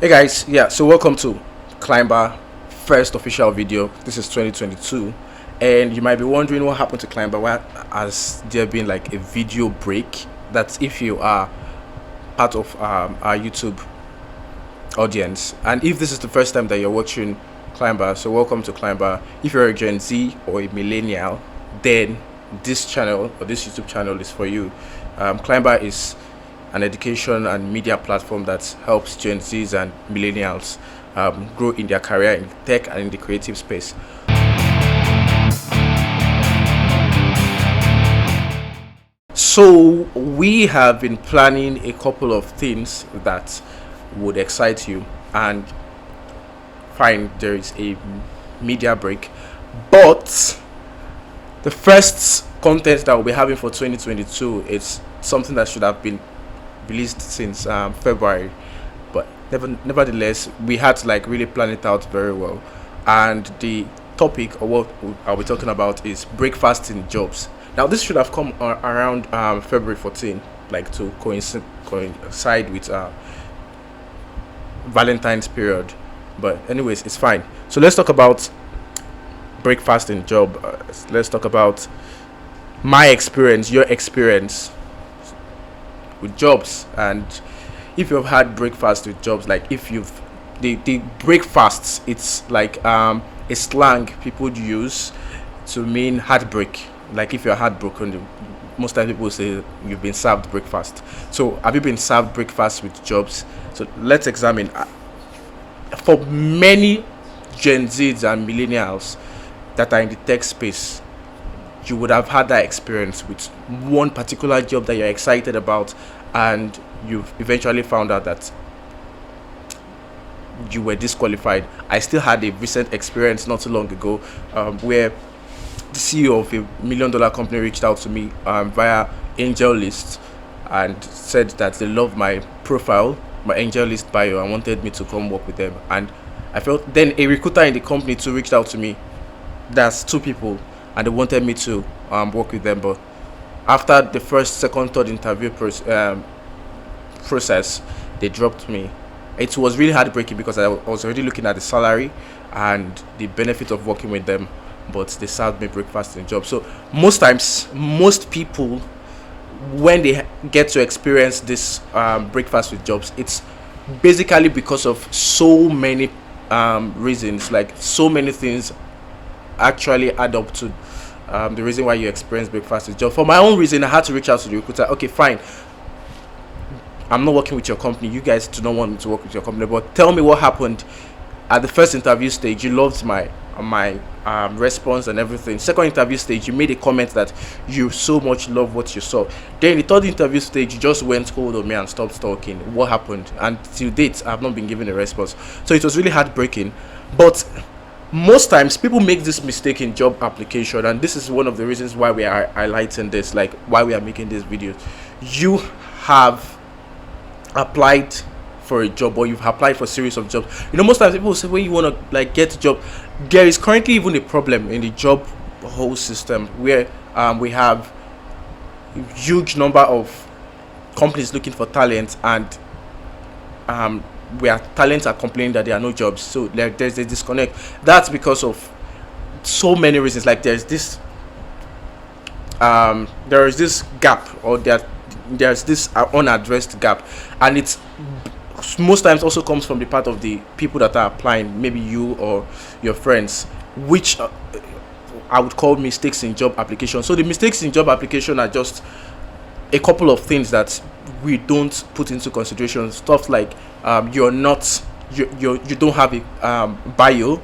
Hey guys, yeah, so welcome to Climber first official video. This is 2022, and you might be wondering what happened to Climber. Why has there been like a video break? That's if you are part of our YouTube audience, and if this is the first time that you're watching Climber, so welcome to Climber. If you're a Gen Z or a millennial, then this channel or this YouTube channel is for you. Climber is an education and media platform that helps Gen Zs and millennials grow in their career in tech and in the creative space. So we have been planning a couple of things that would excite you, and fine, there is a media break, but the first content that we'll be having for 2022 is something that should have been released since February, but nevertheless we had to like really plan it out very well. And the topic or what I'll be talking about is breakfasting jobs. Now this should have come around February 14, like to coincide with Valentine's period, but anyways, it's fine. So let's talk about breakfasting job. Let's talk about my experience, your experience with jobs, and if you've had breakfast with jobs, like if you've the breakfasts, it's like a slang people use to mean heartbreak. Like if you're heartbroken, most times people say you've been served breakfast. So have you been served breakfast with jobs? So let's examine. For many Gen Zs and millennials that are in the tech space, you would have had that experience with one particular job that you're excited about, and you've eventually found out that you were disqualified. I still had a recent experience not too long ago, where the CEO of a $1 million company reached out to me via AngelList and said that they loved my profile, my AngelList bio, and wanted me to come work with them. And I felt then a recruiter in the company too reached out to me. That's two people, and they wanted me to work with them. But after the first, second, third interview process, they dropped me. It was really heartbreaking because I was already looking at the salary and the benefit of working with them, but they served me breakfast in job. So most times, most people, when they get to experience this breakfast with jobs, it's basically because of so many reasons, like so many things actually add up to the reason why you experience breakfast with job. For my own reason, I had to reach out to the recruiter. Okay, fine, I'm not working with your company. You guys do not want me to work with your company, but tell me what happened at the first interview stage. You loved my response and everything. Second interview stage, you made a comment that you so much love what you saw. Then the third interview stage, you just went cold on me and stopped talking. What happened? And till date, I have not been given a response. So it was really heartbreaking. But most times people make this mistake in job application, and this is one of the reasons why we are highlighting this, like why we are making this video. You have applied for a job, or you've applied for a series of jobs. Most times people say when you want to like get a job, there is currently even a problem in the job whole system where we have huge number of companies looking for talent, and where talents are complaining that there are no jobs. So there's a disconnect. That's because of so many reasons. Like there is this gap, or there's this unaddressed gap, and it's most times also comes from the part of the people that are applying, maybe you or your friends, which I would call mistakes in job application. So the mistakes in job application are just a couple of things that we don't put into consideration. Stuff like you don't have a bio,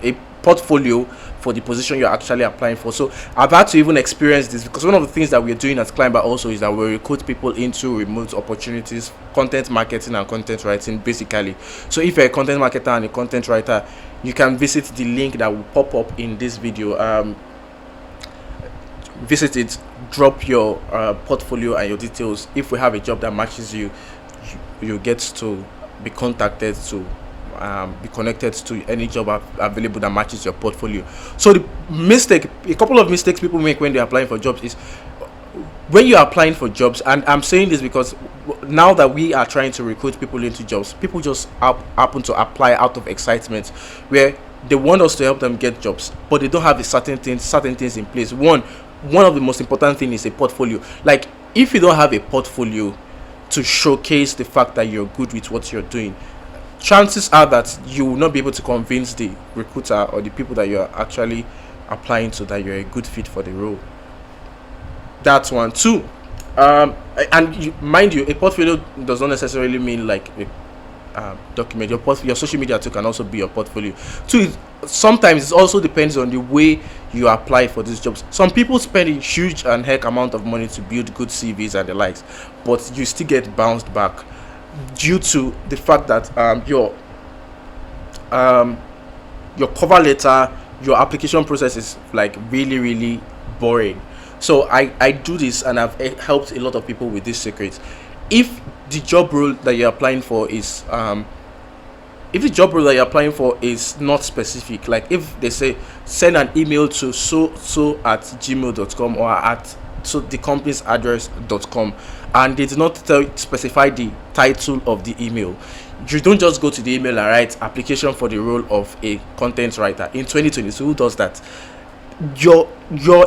a portfolio for the position you're actually applying for. So I've had to even experience this, because one of the things that we're doing at Climber also is that we recruit people into remote opportunities, content marketing and content writing basically. So if you're a content marketer and a content writer, you can visit the link that will pop up in this video. Visit it, drop your portfolio and your details. If we have a job that matches you get to be contacted to be connected to any job available that matches your portfolio. So a couple of mistakes people make when they're applying for jobs is when you're applying for jobs, and I'm saying this because now that we are trying to recruit people into jobs, people just happen to apply out of excitement, where they want us to help them get jobs, but they don't have the certain things in place. One of the most important thing is a portfolio. Like, if you don't have a portfolio to showcase the fact that you're good with what you're doing, chances are that you will not be able to convince the recruiter or the people that you're actually applying to that you're a good fit for the role. That's one. Two, and mind you, a portfolio does not necessarily mean like a document. Your social media too can also be your portfolio. Two, sometimes it also depends on the way you apply for these jobs. Some people spend a huge and heck amount of money to build good CVs and the likes, but you still get bounced back due to the fact that um, your cover letter, your application process is like really, really boring. So I do this, and I've helped a lot of people with this secret. If the job role that you're applying for is if the job role that you're applying for is not specific, like if they say send an email to so at gmail.com or at so the company's address.com, and they do not specify the title of the email, you don't just go to the email and write application for the role of a content writer. In 2020, so who does that? Your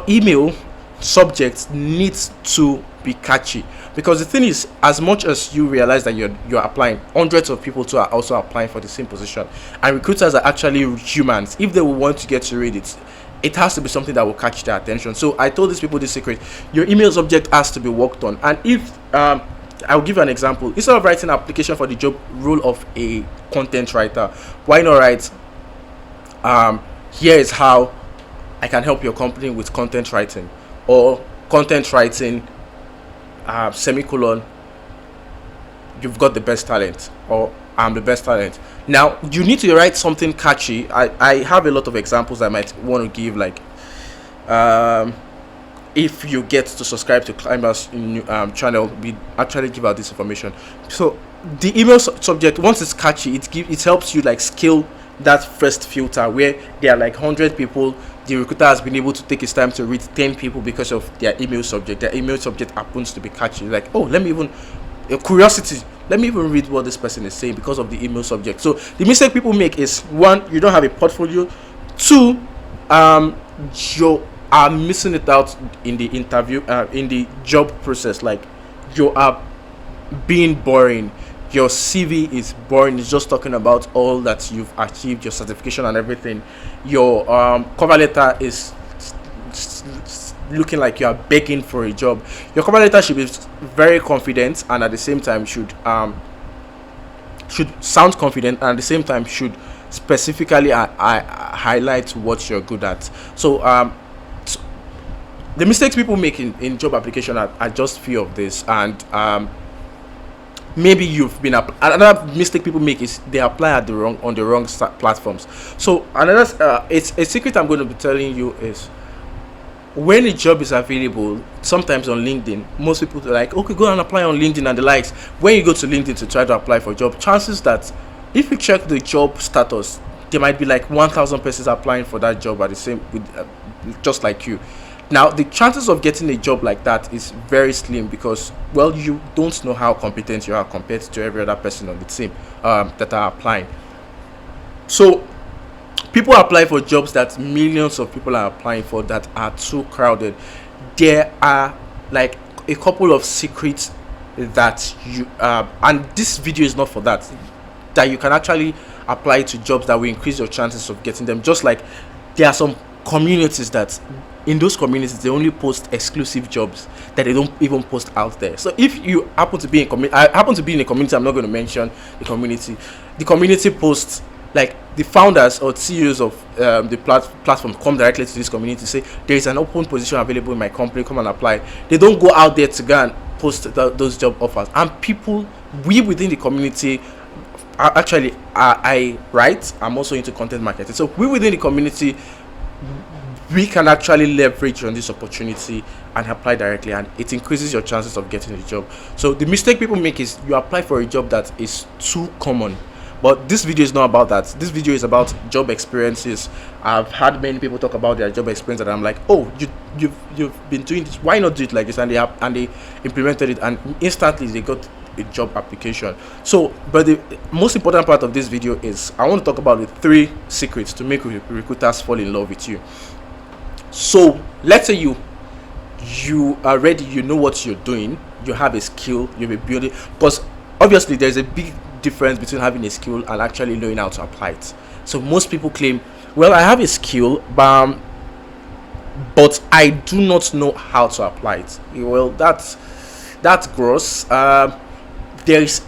email subject needs to be catchy, because the thing is, as much as you realize that you're applying, hundreds of people too are also applying for the same position, and recruiters are actually humans. If they will want to get to read it, it has to be something that will catch their attention. So I told these people this secret: your email subject has to be worked on. And if I'll give you an example. Instead of writing an application for the job role of a content writer, why not write here is how I can help your company with content writing, or content writing semicolon, you've got the best talent, or I'm the best talent. Now you need to write something catchy. I have a lot of examples I might want to give, like if you get to subscribe to Climbers channel, we actually give out this information. So the email subject, once it's catchy, it helps you like scale that first filter where there are like 100 people. The recruiter has been able to take his time to read 10 people because of their email subject. Their email subject happens to be catchy. Like, oh, let me even curiosity. Let me even read what this person is saying because of the email subject. So the mistake people make is, one, you don't have a portfolio. Two, you are missing it out in the interview, in the job process. Like, you are being boring. Your CV is boring. It's just talking about all that you've achieved, your certification and everything. Your cover letter is looking like you are begging for a job. Your cover letter should be very confident, and at the same time should sound confident, and at the same time should specifically highlight what you're good at. So the mistakes people make in job application are just few of this, and maybe you've been another mistake people make is they apply at on the wrong platforms. So another it's a secret I'm going to be telling you is, when a job is available, sometimes on LinkedIn, most people are like, okay, go and apply on LinkedIn and the likes. When you go to LinkedIn to try to apply for a job, chances that if you check the job status, there might be like 1,000 persons applying for that job at the same just like you. Now, the chances of getting a job like that is very slim, because, well, you don't know how competent you are compared to every other person on the team that are applying. So people apply for jobs that millions of people are applying for that are too crowded. There are like a couple of secrets that you and this video is not for that you can actually apply to jobs that will increase your chances of getting them. Just like there are some communities that in those communities they only post exclusive jobs that they don't even post out there. So if you happen to be I happen to be in a community, I'm not going to mention the community posts, like the founders or CEOs of the platform come directly to this community, say there is an open position available in my company, come and apply. They don't go out there to go and post those job offers. And people, we within the community, actually I'm also into content marketing, so we within the community, we can actually leverage on this opportunity and apply directly, and it increases your chances of getting a job. So the mistake people make is you apply for a job that is too common, But this video is not about that. This video is about job experiences. I've had many people talk about their job experience, and I'm like, oh, you've been doing this, why not do it like this? And they implemented it, and instantly they got a job application. So, but the most important part of this video is I want to talk about the 3 secrets to make recruiters fall in love with you. So let's say you are ready, you know what you're doing, you have a skill, you've been building, because obviously there's a big difference between having a skill and actually knowing how to apply it. So most people claim, well, I have a skill, but I do not know how to apply it. Well, that's gross. There is,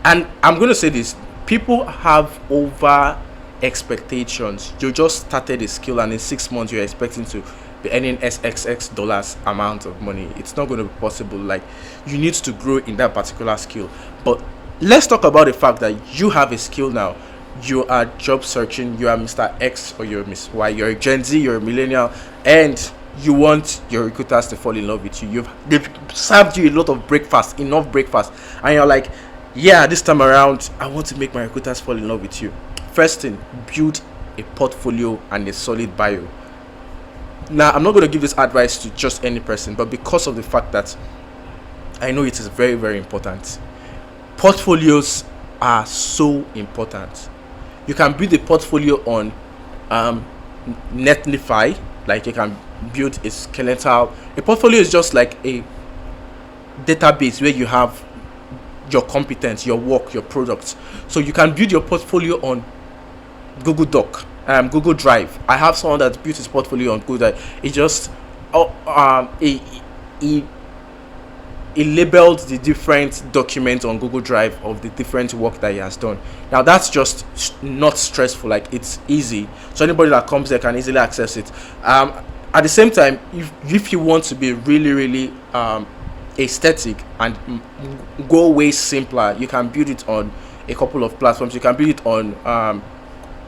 and I'm going to say this, people have over expectations. You just started a skill, and in 6 months you're expecting to be earning SXX dollars amount of money. It's not going to be possible. Like, you need to grow in that particular skill. But let's talk about the fact that you have a skill now. You are job searching, you are Mr. X or you're Miss Y, you're a Gen Z, you're a millennial, and you want your recruiters to fall in love with you. They've served you a lot of breakfast, enough breakfast, and you're like, yeah, this time around I want to make my recruiters fall in love with you. First thing, build a portfolio and a solid bio. Now, I'm not going to give this advice to just any person, but because of the fact that I know it is very, very important. Portfolios are so important. You can build a portfolio on Netlify, like you can build a skeletal. A portfolio is just like a database where you have your competence, your work, your products. So you can build your portfolio on Google Doc, Google Drive. I have someone that built his portfolio on Google Drive. He just he labeled the different documents on Google Drive of the different work that he has done. Now that's just not stressful, like it's easy, so anybody that comes there can easily access it. At the same time, if you want to be really aesthetic and go way simpler, you can build it on a couple of platforms. You can build it on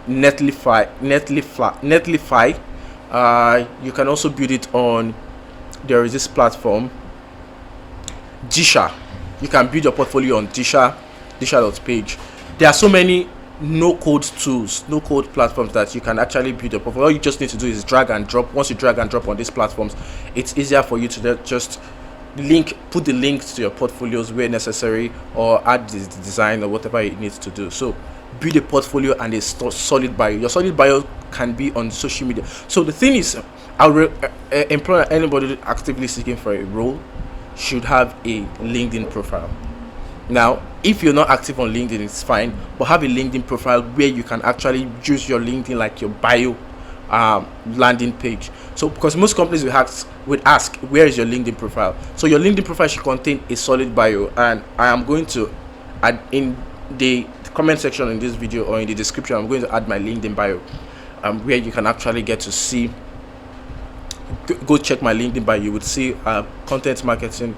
Netlify. You can also build it on, there is this platform, Disha. You can build your portfolio on Disha.page. There are so many no-code tools, no-code platforms that you can actually build your portfolio. All you just need to do is drag and drop. Once you drag and drop on these platforms, it's easier for you to just put the links to your portfolios where necessary, or add the design or whatever it needs to do. So build a portfolio and a solid bio. Your solid bio can be on social media. So the thing is, I will employ anybody actively seeking for a role should have a LinkedIn profile. Now, if you're not active on LinkedIn, it's fine, but have a LinkedIn profile where you can actually use your LinkedIn like your bio landing page. So because most companies would ask where is your LinkedIn profile, so your LinkedIn profile should contain a solid bio, and I am going to add in the comment section in this video, or in the description, I'm going to add my LinkedIn bio, where you can actually get to see. Go check my LinkedIn bio. You would see content marketing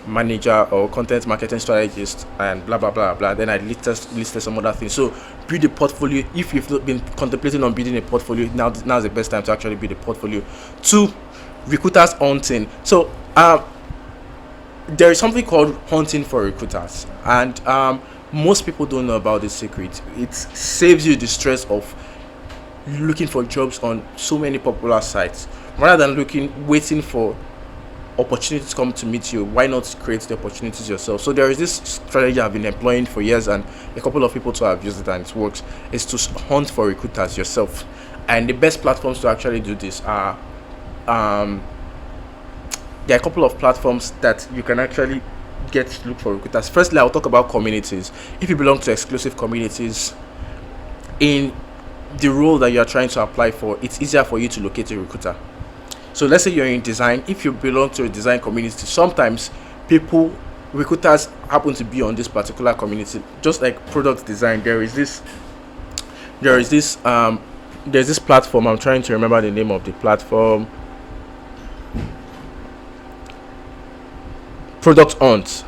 manager or content marketing strategist and blah blah blah blah. Then I listed some other things. So build a portfolio. If you've been contemplating on building a portfolio, now's the best time to actually build a portfolio. 2, recruiters hunting. So there is something called hunting for recruiters, and most people don't know about this secret. It saves you the stress of looking for jobs on so many popular sites. Rather than waiting for opportunities to come to meet you, why not create the opportunities yourself? So there is this strategy I've been employing for years, and a couple of people too have used it and it works, is to hunt for recruiters yourself. And the best platforms to actually do this are there are a couple of platforms that you can actually look for recruiters. Firstly, I'll talk about communities. If you belong to exclusive communities in the role that you are trying to apply for, it's easier for you to locate a recruiter. So let's say you're in design. If you belong to a design community, sometimes recruiters happen to be on this particular community. Just like product design, there's this platform. I'm trying to remember the name of the platform. Product Hunt.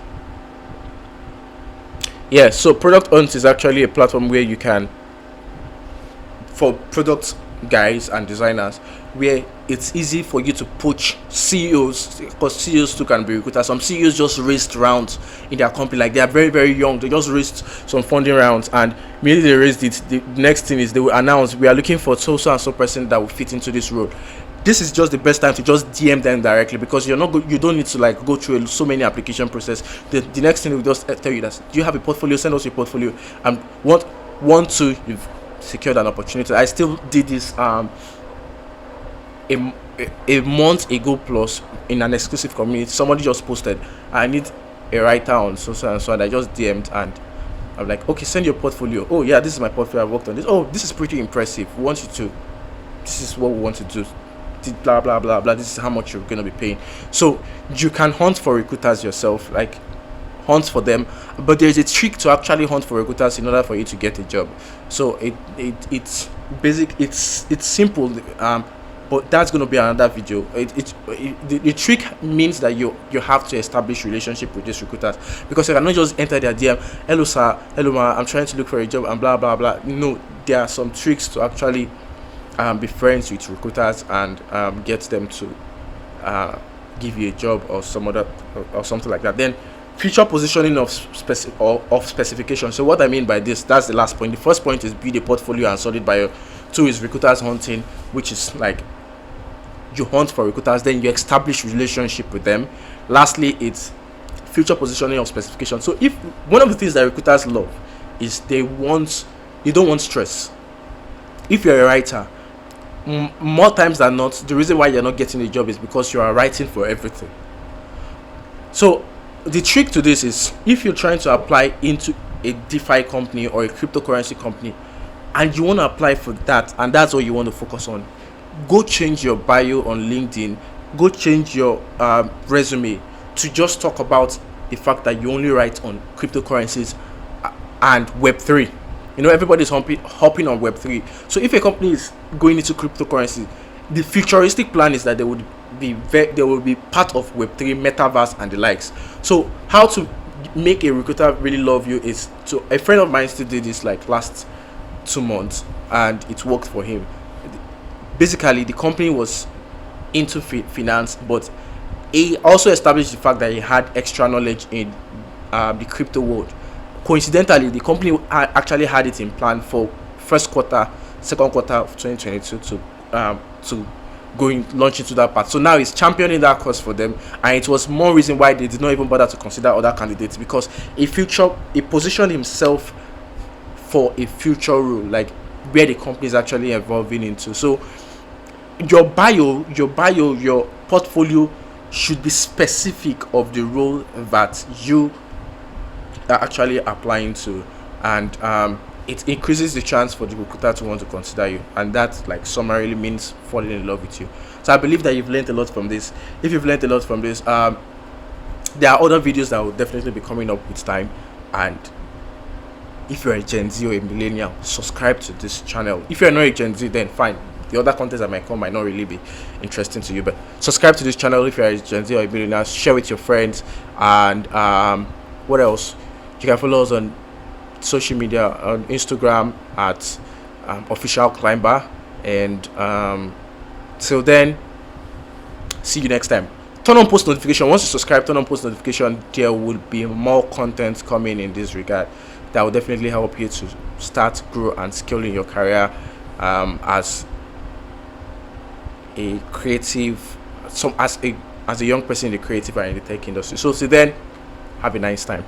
Yeah, so Product Hunt is actually a platform where you can, for product guys and designers, where it's easy for you to poach CEOs, because CEOs too can be recruiters. Some CEOs just raised rounds in their company, like they are very, very young. They just raised some funding rounds, and immediately they raised it. The next thing is they will announce, we are looking for so and so person that will fit into this role. This is just the best time to just DM them directly, because you don't need to like go through so many application process. The next thing will just tell you that, do you have a portfolio? Send us your portfolio. And want to, you've secured an opportunity. I still did this a month ago plus in an exclusive community. Somebody just posted, I need a writer on so and so, and I just DM'd, and I'm like, okay, send your portfolio. Oh yeah, this is my portfolio, I worked on this. Oh, this is pretty impressive. We want you to, this is what we want to do, blah blah blah blah, this is how much you're going to be paying. So you can hunt for recruiters yourself, like hunt for them, but there's a trick to actually hunt for recruiters in order for you to get a job. So it's basic, it's simple, but that's going to be another video. The trick means that you have to establish relationship with these recruiters, because you cannot just enter their DM, hello sir, hello ma, I'm trying to look for a job and blah blah blah. No, there are some tricks to actually be friends with recruiters and get them to give you a job or some other or something like that. Then future positioning of specification. So what I mean by this, that's the last point. The first point is build a portfolio and solid bio. 2 is recruiters hunting, which is like you hunt for recruiters, then you establish relationship with them. Lastly, it's future positioning of specification. So if one of the things that recruiters love is you don't want stress. If you're a writer, more times than not, the reason why you're not getting a job is because you are writing for everything. So the trick to this is, if you're trying to apply into a DeFi company or a cryptocurrency company and you want to apply for that, and that's what you want to focus on, go change your bio on LinkedIn, go change your resume to just talk about the fact that you only write on cryptocurrencies and Web3. Everybody's hopping on Web3. So if a company is going into cryptocurrency, the futuristic plan is that they will be part of Web3, metaverse, and the likes. So how to make a recruiter really love you is a friend of mine still did this like last 2 months, and it worked for him. Basically, the company was into finance, but he also established the fact that he had extra knowledge in the crypto world. Coincidentally, the company actually had it in plan for second quarter of 2022 to launch into that part. So now he's championing that course for them, and it was more reason why they did not even bother to consider other candidates, because he positioned himself for a future role, like where the company is actually evolving into. So your portfolio should be specific of the role that you are actually applying to, and it increases the chance for the recruiter to want to consider you, and that like summarily means falling in love with you. So I believe that you've learned a lot from this. If you've learned a lot from this, there are other videos that will definitely be coming up with time, and if you're a Gen Z or a millennial, subscribe to this channel. If you're not a Gen Z, then fine, the other contents that might come might not really be interesting to you, but subscribe to this channel if you're a Gen Z or a millennial. Share with your friends, and what else? You can follow us on social media, on Instagram at official climber, and till then, see you next time. Turn on post notification. Once you subscribe, turn on post notification. There will be more content coming in this regard that will definitely help you to start, grow, and scale in your career as a creative, as a young person in the creative and in the tech industry. So till then, have a nice time.